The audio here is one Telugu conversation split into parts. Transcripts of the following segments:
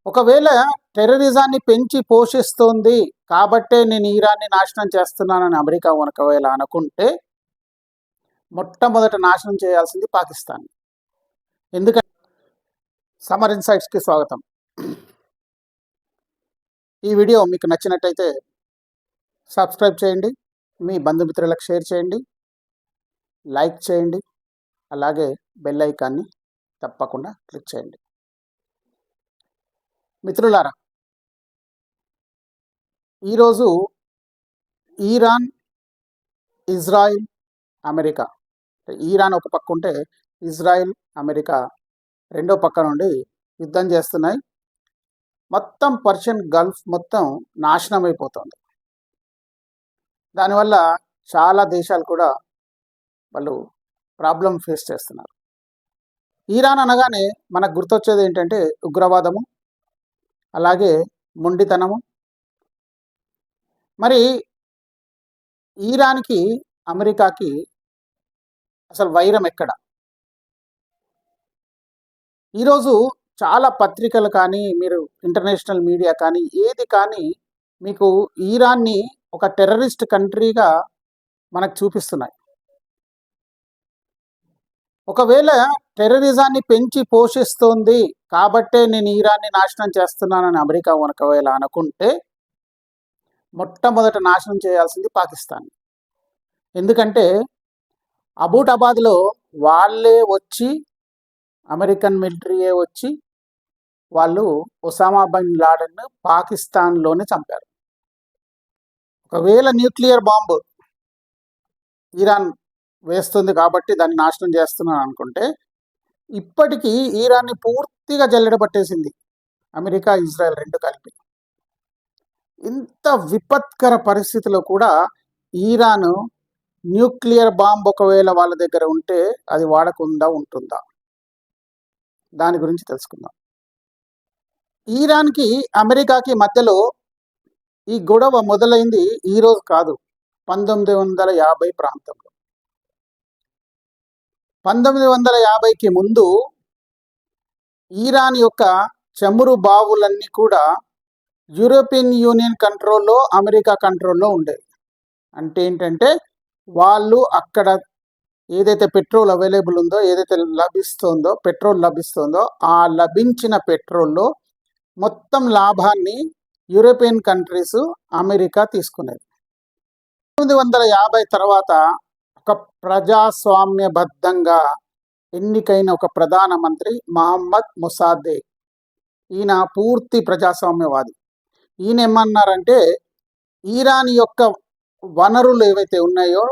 ఒకవేళ టెర్రరిజాన్ని పెంచి పోషిస్తోంది కాబట్టే నేను ఇరాన్ని నాశనం చేస్తున్నానని అమెరికా ఒకవేళ అనుకుంటే మొట్టమొదట నాశనం చేయాల్సింది పాకిస్తాన్. ఎందుకంటే సమర్ ఇన్సైట్స్కి స్వాగతం. ఈ వీడియో మీకు నచ్చినట్టయితే సబ్స్క్రైబ్ చేయండి, మీ బంధుమిత్రులకు షేర్ చేయండి, లైక్ చేయండి, అలాగే బెల్ ఐకాన్ని తప్పకుండా క్లిక్ చేయండి. మిత్రులారా, ఈరోజు ఇరాన్, ఇజ్రాయిల్, అమెరికా, ఇరాన్ ఒక పక్క ఉంటే ఇజ్రాయిల్, అమెరికా రెండో పక్క నుండి యుద్ధం చేస్తున్నాయి. మొత్తం పర్షియన్ గల్ఫ్ మొత్తం నాశనం అయిపోతుంది. దానివల్ల చాలా దేశాలు కూడా వాళ్ళు ప్రాబ్లం ఫేస్ చేస్తున్నారు. ఇరాన్ అనగానే మనకు గుర్తొచ్చేది ఏంటంటే ఉగ్రవాదము, అలాగే మొండితనము. మరి ఇరాన్కి అమెరికాకి అసలు వైరం ఎక్కడ? ఈరోజు చాలా పత్రికలు కానీ, మీరు ఇంటర్నేషనల్ మీడియా కానీ, ఏది కానీ మీకు ఇరాన్ని ఒక టెర్రరిస్ట్ కంట్రీగా మనకు చూపిస్తున్నాయి. ఒకవేళ టెర్రరిజాన్ని పెంచి పోషిస్తోంది కాబట్టే నేను ఇరాన్ని నాశనం చేస్తున్నానని అమెరికా ఒకవేళ అనుకుంటే మొట్టమొదట నాశనం చేయాల్సింది పాకిస్తాన్. ఎందుకంటే అబూటాబాద్లో వాళ్ళే వచ్చి, అమెరికన్ మిలిటరీయే వచ్చి వాళ్ళు ఒసామా బిన్ లాడెన్ పాకిస్తాన్లోనే చంపారు. ఒకవేళ న్యూక్లియర్ బాంబు ఇరాన్ వేస్తుంది కాబట్టి దాన్ని నాశనం చేస్తున్నాను అనుకుంటే ఇప్పటికీ ఇరాన్ని పూర్తిగా జల్లెడ పట్టేసింది అమెరికా, ఇజ్రాయెల్ రెండు కలిపి. ఇంత విపత్కర పరిస్థితిలో కూడా ఇరాన్ న్యూక్లియర్ బాంబు ఒకవేళ వాళ్ళ దగ్గర ఉంటే అది వాడకుండా ఉంటుందా? దాని గురించి తెలుసుకుందాం. ఇరాన్కి అమెరికాకి మధ్యలో ఈ గొడవ మొదలైంది ఈరోజు కాదు, 1950 ప్రాంతంలో. 1950కి ముందు ఇరాన్ యొక్క చమురు బావులన్నీ కూడా యూరోపియన్ యూనియన్ కంట్రోల్లో, అమెరికా కంట్రోల్లో ఉండేవి. అంటే ఏంటంటే వాళ్ళు అక్కడ ఏదైతే పెట్రోల్ అవైలబుల్ ఉందో, ఏదైతే పెట్రోల్ లభిస్తుందో ఆ లభించిన పెట్రోల్లో మొత్తం లాభాన్ని యూరోపియన్ కంట్రీస్, అమెరికా తీసుకునేది. 1950 తర్వాత ఒక ప్రజాస్వామ్యబద్ధంగా ఎన్నికైన ఒక ప్రధానమంత్రి మహమ్మద్ మొసాదేక్. ఈయన పూర్తి ప్రజాస్వామ్యవాది. ఈయన ఏమన్నారంటే ఇరాన్ యొక్క వనరులు ఏవైతే ఉన్నాయో,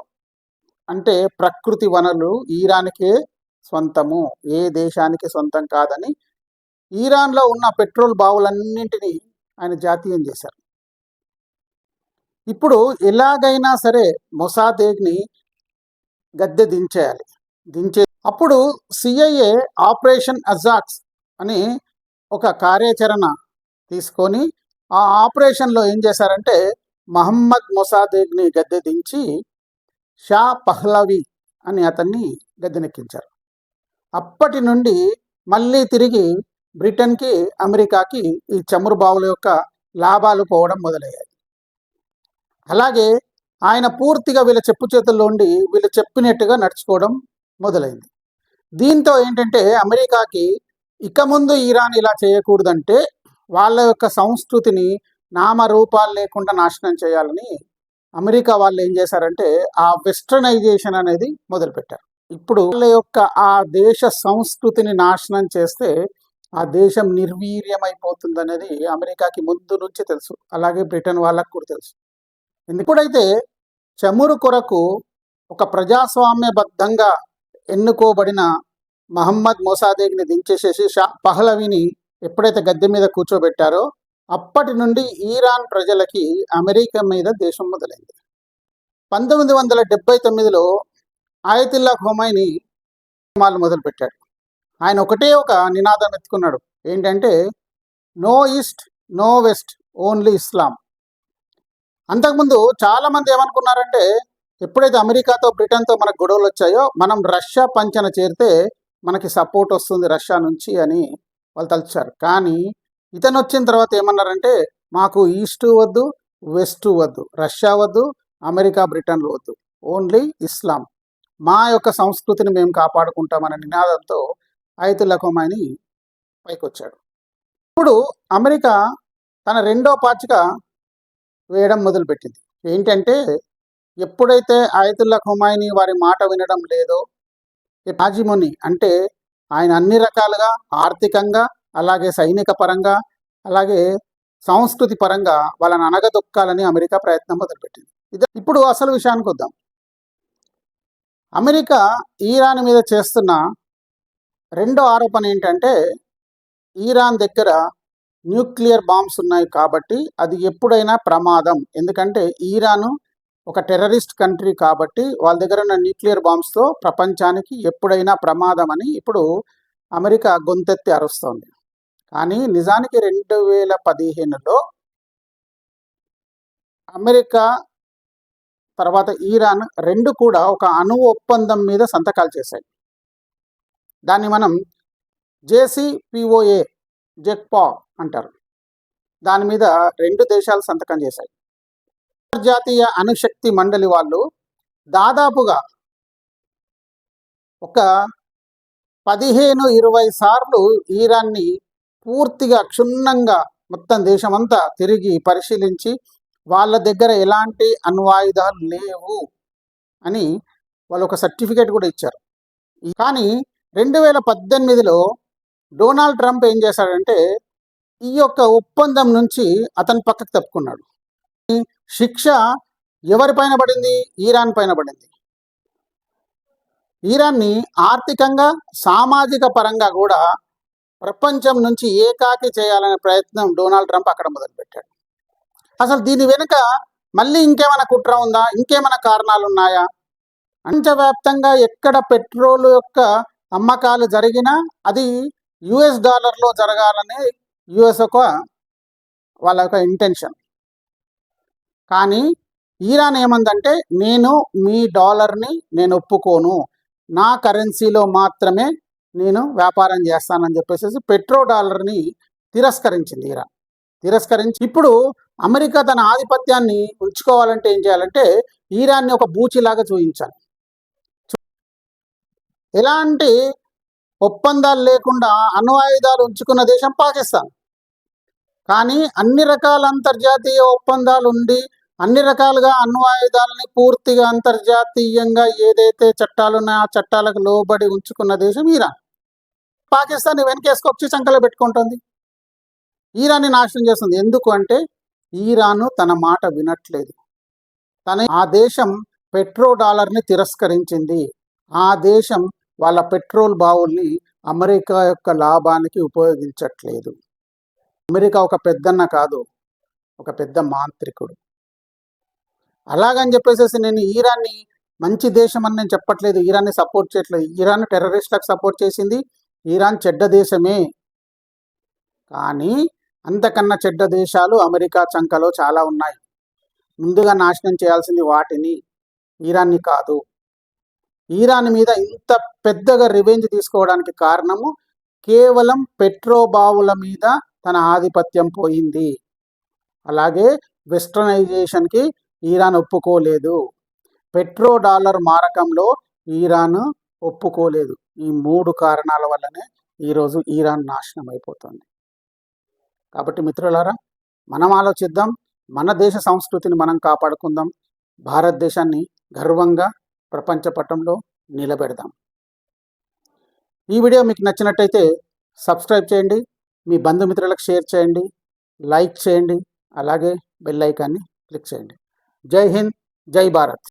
అంటే ప్రకృతి వనరులు ఇరాన్కే సొంతము, ఏ దేశానికి సొంతం కాదని ఇరాన్లో ఉన్న పెట్రోల్ బావులన్నింటినీ ఆయన జాతీయం చేశారు. ఇప్పుడు ఎలాగైనా సరే మొసాదేగ్ని గద్దె దించేయాలి. అప్పుడు సిఐఏ ఆపరేషన్ అజాక్స్ అని ఒక కార్యాచరణ తీసుకొని ఆ ఆపరేషన్లో ఏం చేశారంటే మహమ్మద్ మొసాదేగ్ని గద్దె దించి షా పహ్లవి అని అతన్ని గద్దెనెక్కించారు. అప్పటి నుండి మళ్ళీ తిరిగి బ్రిటన్కి, అమెరికాకి ఈ చమురు బావుల యొక్క లాభాలు పోవడం మొదలయ్యాయి. అలాగే ఆయన పూర్తిగా వీళ్ళ చెప్పు చేతుల్లో ఉండి వీళ్ళు చెప్పినట్టుగా నడుచుకోవడం మొదలైంది. దీంతో ఏంటంటే అమెరికాకి ఇక ముందు ఇరాన్ ఇలా చేయకూడదంటే వాళ్ళ యొక్క సంస్కృతిని నామరూపాలు లేకుండా నాశనం చేయాలని అమెరికా వాళ్ళు ఏం చేశారంటే ఆ వెస్టర్నైజేషన్ అనేది మొదలుపెట్టారు. ఇప్పుడు వాళ్ళ యొక్క ఆ దేశ సంస్కృతిని నాశనం చేస్తే ఆ దేశం నిర్వీర్యమైపోతుంది అనేది అమెరికాకి ముందు నుంచి తెలుసు, అలాగే బ్రిటన్ వాళ్ళకు కూడా తెలుసు. ఎప్పుడైతే చమురు కొరకు ఒక ప్రజాస్వామ్యబద్ధంగా ఎన్నుకోబడిన మహమ్మద్ మొసాదేగ్ని దించేసేసి షా పహ్లవిని ఎప్పుడైతే గద్దె మీద కూర్చోబెట్టారో అప్పటి నుండి ఇరాన్ ప్రజలకి అమెరికా మీద దేశం మొదలైంది. 1979లో ఆయతుల్లా ఖొమైనీ మొదలుపెట్టాడు. ఆయన ఒకటే ఒక నినాదం ఎత్తుకున్నాడు, ఏంటంటే no east, no west, only Islam. అంతకుముందు చాలామంది ఏమనుకున్నారంటే ఎప్పుడైతే అమెరికాతో, బ్రిటన్తో మనకు గొడవలు వచ్చాయో మనం రష్యా పంచన చేరితే మనకి సపోర్ట్ వస్తుంది రష్యా నుంచి అని వాళ్ళు తలుచారు. కానీ ఇతను వచ్చిన తర్వాత ఏమన్నారంటే మాకు ఈస్ట్ వద్దు, వెస్ట్ వద్దు, రష్యా వద్దు, అమెరికా, బ్రిటన్లు వద్దు, ఓన్లీ ఇస్లాం, మా యొక్క సంస్కృతిని మేము కాపాడుకుంటామనే నినాదంతో అయతుల్లా ఖొమైనీ పైకొచ్చాడు. ఇప్పుడు అమెరికా తన రెండో పాచిక వేయడం మొదలుపెట్టింది. ఏంటంటే ఎప్పుడైతే అయతుల్లా ఖొమైనీ వారి మాట వినడం లేదో, హాజిమోని అంటే ఆయన అన్ని రకాలుగా ఆర్థికంగా, అలాగే సైనిక పరంగా, అలాగే సంస్కృతి పరంగా వాళ్ళని అనగదొక్కాలని అమెరికా ప్రయత్నం మొదలుపెట్టింది. ఇప్పుడు అసలు విషయానికి వద్దాం. అమెరికా ఇరాన్ మీద చేస్తున్న రెండో ఆరోపణ ఏంటంటే ఇరాన్ దగ్గర న్యూక్లియర్ బాంబ్స్ ఉన్నాయి కాబట్టి అది ఎప్పుడైనా ప్రమాదం. ఎందుకంటే ఇరాను ఒక టెర్రరిస్ట్ కంట్రీ కాబట్టి వాళ్ళ దగ్గర ఉన్న న్యూక్లియర్ బాంబ్స్తో ప్రపంచానికి ఎప్పుడైనా ప్రమాదం అని ఇప్పుడు అమెరికా గొంతెత్తి అరుస్తోంది. కానీ నిజానికి 2015లో అమెరికా తర్వాత ఇరాన్ రెండు కూడా ఒక అణు ఒప్పందం మీద సంతకాలు చేశాయి. దాన్ని మనం JCPOA జెక్పా అంటారు. దాని మీద రెండు దేశాలు సంతకం చేశాయి. అంతర్జాతీయ అణుశక్తి మండలి వాళ్ళు దాదాపుగా ఒక 15-20 సార్లు ఇరాన్ని పూర్తిగా క్షుణ్ణంగా మొత్తం దేశమంతా తిరిగి పరిశీలించి వాళ్ళ దగ్గర ఎలాంటి అణ్వాయుధాలు లేవు అని వాళ్ళు ఒక సర్టిఫికేట్ కూడా ఇచ్చారు. కానీ 2018లో డొనాల్డ్ ట్రంప్ ఏం చేశాడంటే ఈ యొక్క ఒప్పందం నుంచి అతను పక్కకు తప్పుకున్నాడు. శిక్ష ఎవరిపైన పడింది? ఇరాన్ పైన పడింది. ఇరాన్ని ఆర్థికంగా, సామాజిక పరంగా కూడా ప్రపంచం నుంచి ఏకాకి చేయాలనే ప్రయత్నం డొనాల్డ్ ట్రంప్ అక్కడ మొదలుపెట్టాడు. అసలు దీని వెనుక మళ్ళీ ఇంకేమైనా కుట్ర ఉందా? ఇంకేమైనా కారణాలు ఉన్నాయా? ప్రపంచవ్యాప్తంగా ఎక్కడ పెట్రోల్ యొక్క అమ్మకాలు జరిగినా అది US$ జరగాలని US వాళ్ళ యొక్క ఇంటెన్షన్. కానీ ఇరాన్ ఏమందంటే నేను మీ డాలర్ని నేను ఒప్పుకోను, నా కరెన్సీలో మాత్రమే నేను వ్యాపారం చేస్తానని చెప్పేసి $1 తిరస్కరించింది ఇరాన్. తిరస్కరించి ఇప్పుడు అమెరికా తన ఆధిపత్యాన్ని ఉంచుకోవాలంటే ఏం చేయాలంటే ఇరాన్ని ఒక బూచిలాగా చూపించాలి. ఎలాంటి ఒప్పందాలు లేకుండా అణ్వాయుధాలు ఉంచుకున్న దేశం పాకిస్తాన్. కానీ అన్ని రకాల అంతర్జాతీయ ఒప్పందాలు ఉండి అన్ని రకాలుగా అణ్వాయుధాలని పూర్తిగా అంతర్జాతీయంగా ఏదైతే చట్టాలు ఉన్నాయో ఆ చట్టాలకు లోబడి ఉంచుకున్న దేశం ఇరాన్. పాకిస్తాన్ వెనకేసుకొచ్చి చంకలో పెట్టుకుంటుంది, ఇరాన్ని నాశనం చేస్తుంది. ఎందుకు అంటే ఇరాను తన మాట వినట్లేదు. ఆ దేశం $1 తిరస్కరించింది. ఆ దేశం వాళ్ళ పెట్రోల్ బావుల్ని అమెరికా యొక్క లాభానికి ఉపయోగించట్లేదు. అమెరికా ఒక పెద్దన్న కాదు, ఒక పెద్ద మాంత్రికుడు. అలాగని చెప్పేసి నేను ఇరాన్ని మంచి దేశం అని నేను చెప్పట్లేదు, ఇరాన్ని సపోర్ట్ చేయట్లేదు. ఇరాన్ టెర్రరిస్టులకు సపోర్ట్ చేసింది, ఇరాన్ చెడ్డ దేశమే. కానీ అంతకన్నా చెడ్డ దేశాలు అమెరికా చంకలో చాలా ఉన్నాయి. ముందుగా నాశనం చేయాల్సింది వాటిని, ఇరాన్ని కాదు. ఇరాన్ మీద ఇంత పెద్దగా రివెంజ్ తీసుకోవడానికి కారణము కేవలం పెట్రోబావుల మీద తన ఆధిపత్యం పోయింది. అలాగే వెస్టర్నైజేషన్కి ఇరాన్ ఒప్పుకోలేదు. $1 మారకంలో ఇరాన్ ఒప్పుకోలేదు. ఈ 3 కారణాల వల్లనే ఈరోజు ఇరాన్ నాశనం అయిపోతుంది. కాబట్టి మిత్రులారా, మనం ఆలోచిద్దాం, మన దేశ సంస్కృతిని మనం కాపాడుకుందాం, భారతదేశాన్ని గర్వంగా ప్రపంచ పటంలో నిలబెడదాం. ఈ వీడియో మీకు నచ్చినట్టయితే సబ్స్క్రైబ్ చేయండి, మీ బంధుమిత్రులకు షేర్ చేయండి, లైక్ చేయండి, అలాగే బెల్ ఐకాన్ని క్లిక్ చేయండి. జై హింద్, జై భారత్.